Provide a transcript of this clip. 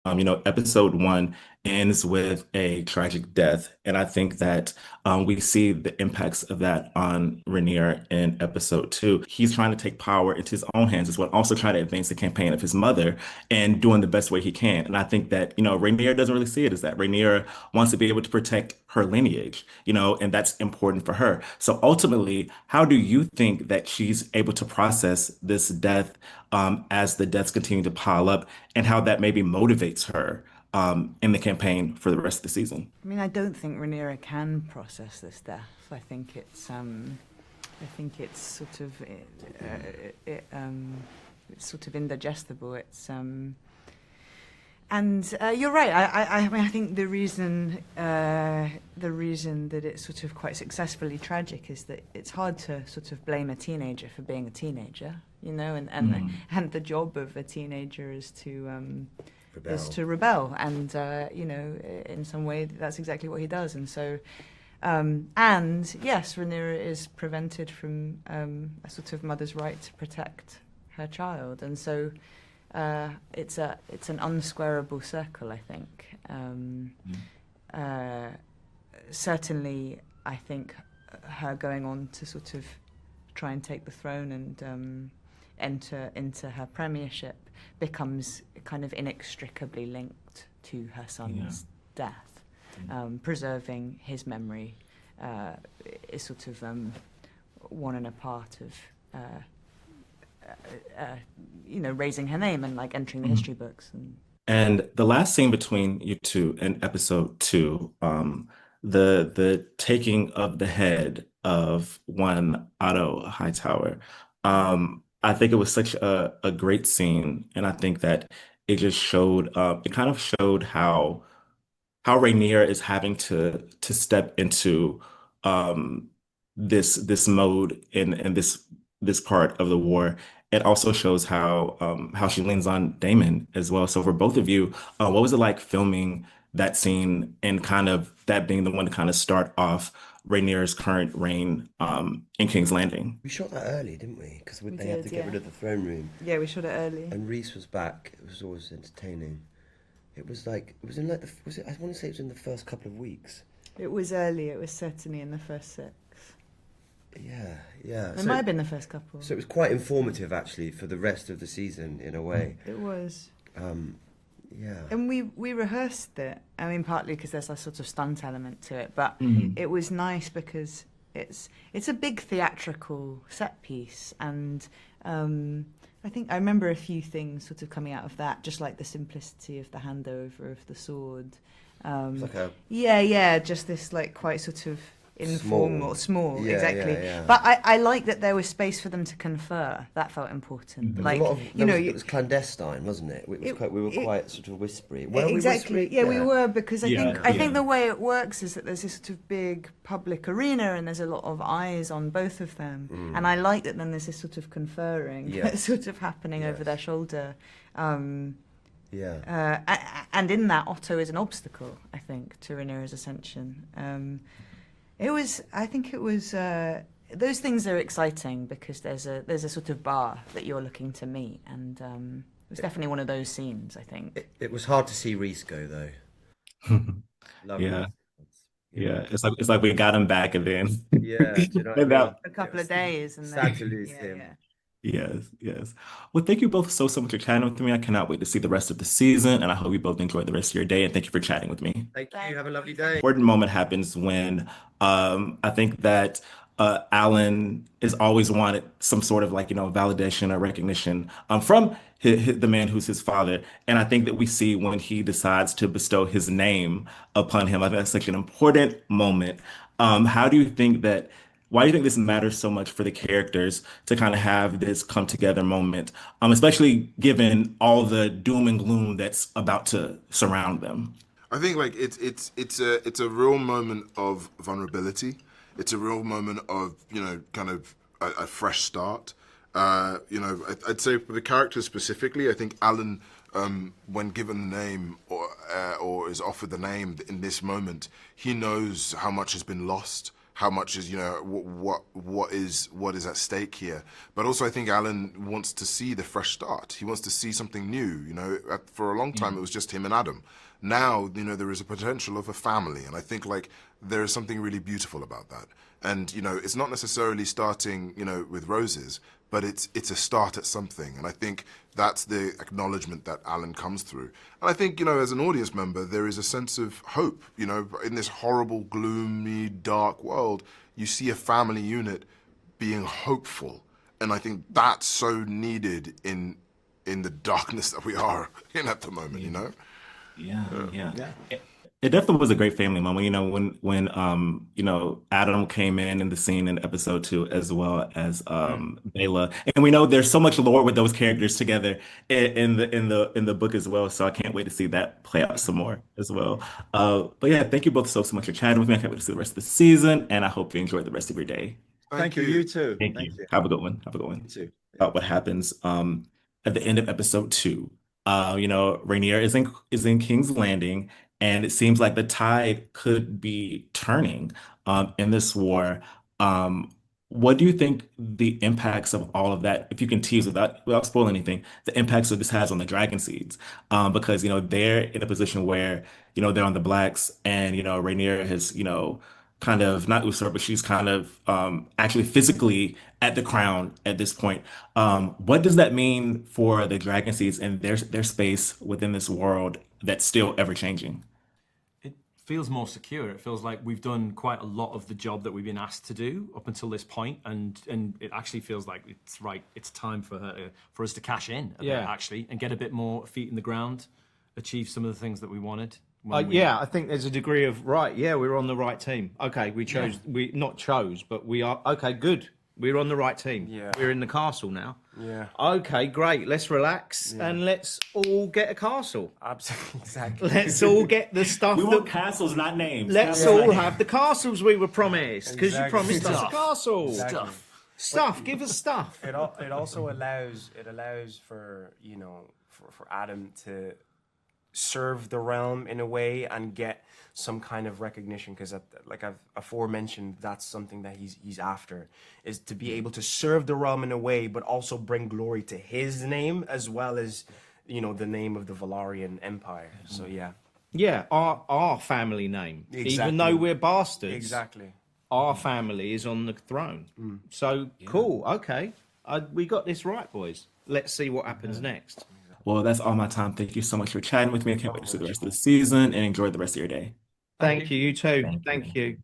Episode one ends with a tragic death, and I think that we see the impacts of that on Rainier in episode two. He's trying to take power into his own hands as well, also trying to advance the campaign of his mother and doing the best way he can. And I think that, Rainier doesn't really see it as that. Rainier wants to be able to protect her lineage, and that's important for her. So ultimately, how do you think that she's able to process this death as the deaths continue to pile up, and how that maybe motivates her in the campaign for the rest of the season? I mean, I don't think Rhaenyra can process this death. I think it's sort of, it's sort of indigestible. And you're right. I mean, I think the reason that it's sort of quite successfully tragic is that it's hard to sort of blame a teenager for being a teenager, and the job of a teenager is to rebel, and in some way that's exactly what he does. And so, and yes, Rhaenyra is prevented from a sort of mother's right to protect her child, and so. It's an unsquarable circle, I think. Certainly, I think her going on to sort of try and take the throne and enter into her premiership becomes kind of inextricably linked to her son's death. Preserving his memory is sort of one and a part of. Raising her name and like entering the history books. And the last scene between you two in episode two, the taking of the head of one Otto Hightower, I think it was such a great scene, and I think that it just showed, it kind of showed how Rainier is having to step into this mode in this part of the war. It also shows how she leans on Damon as well. So for both of you, what was it like filming that scene and kind of that being the one to kind of start off Rainier's current reign in King's Landing? We shot that early, didn't we? Because We they had did, to get yeah. rid of the throne room. Yeah, we shot it early. And Reese was back. It was always entertaining. It was in like I want to say it was in the first couple of weeks. It was early. It was certainly in the first 6. Yeah. It might have been the first couple. So it was quite informative, actually, for the rest of the season, in a way. It was. Yeah. And we rehearsed it. I mean, partly because there's a sort of stunt element to it, but it was nice because it's a big theatrical set piece, and I think I remember a few things sort of coming out of that, just like the simplicity of the handover of the sword. It's like Just this like quite sort of informal, small, Yeah, exactly. yeah. But I like that there was space for them to confer. That felt important. There was Like a lot of, it was clandestine, wasn't it? We were quite sort of whispery. Exactly. We whispery? Yeah, we were, because I Yeah. think the way it works is that there's this sort of big public arena and there's a lot of eyes on both of them. And I like that then there's this sort of conferring that's sort of happening over their shoulder. And in that, Otto is an obstacle, I think, to Rhaenyra's ascension. I think it was those things are exciting because there's a sort of bar that you're looking to meet, and it was definitely one of those scenes, I think. It was hard to see Reese go, though. Love Yeah. Reese. Yeah. It's like we got him back and then Yeah, do you know what I and mean? A couple of days, and Sad then to lose him. yeah. yes. Well, thank you both so much for chatting with me. I cannot wait to see the rest of the season, and I hope you both enjoy the rest of your day. And thank you for chatting with me. Thank you. Have a lovely day. Important moment happens when I think that Alan has always wanted some sort of validation or recognition from the man who's his father, and I think that we see when he decides to bestow his name upon him. I think that's such an important moment. How do you think that? Why do you think this matters so much for the characters to kind of have this come together moment, especially given all the doom and gloom that's about to surround them? I think like it's a real moment of vulnerability. It's a real moment of kind of a fresh start. I'd say for the characters specifically, I think Alan, when given the name or is offered the name in this moment, he knows how much has been lost, how much is, what is at stake here. But also I think Alan wants to see the fresh start. He wants to see something new. For a long time it was just him and Adam. Now, there is a potential of a family, and I think like there is something really beautiful about that. And it's not necessarily starting with roses, but it's a start at something. And I think that's the acknowledgement that Alan comes through. And I think as an audience member, there is a sense of hope. In this horrible, gloomy, dark world, you see a family unit being hopeful, and I think that's so needed in the darkness that we are in at the moment. Yeah. It definitely was a great family moment, when Adam came in the scene in episode 2, as well as Bela. And we know there's so much lore with those characters together in the book as well. So I can't wait to see that play out some more as well. But yeah, thank you both so much for chatting with me. I can't wait to see the rest of the season, and I hope you enjoy the rest of your day. Thank you. You too. Thank you. Have a good one. Have a good one. You too. About what happens at the end of episode 2. Rainier is in King's Landing, and it seems like the tide could be turning in this war. What do you think the impacts of all of that, if you can tease without spoiling anything, the impacts of this has on the Dragon Seeds? Because they're in a position where they're on the Blacks, and Rainier has kind of not usurped, but she's kind of actually physically at the crown at this point. What does that mean for the Dragon Seeds and their space within this world that's still ever changing? It feels more secure. It feels like we've done quite a lot of the job that we've been asked to do up until this point, and it actually feels like it's time for us to cash in a bit, actually, and get a bit more feet in the ground, achieve some of the things that we wanted. I think there's a degree of we're on the right team. Okay, we not chose, but we are okay. Good, we're on the right team. Yeah, we're in the castle now. Yeah. Okay, great. Let's relax and let's all get a castle. Absolutely, exactly. Let's all get the stuff. We want castles, not names. Let's all have the castles we were promised, because you promised us a castle. Exactly. Stuff. Give us stuff. It also allows for for Adam to serve the realm in a way and get some kind of recognition, because like I've aforementioned, that's something that he's after, is to be able to serve the realm in a way but also bring glory to his name, as well as the name of the Valarian Empire. So our family name, exactly. Even though we're bastards, exactly, our family is on the throne. So cool. Okay, we got this right, boys. Let's see what happens next. Well, that's all my time. Thank you so much for chatting with me. I can't wait to see the rest of the season, and enjoy the rest of your day. Thank you. You too. Thank you.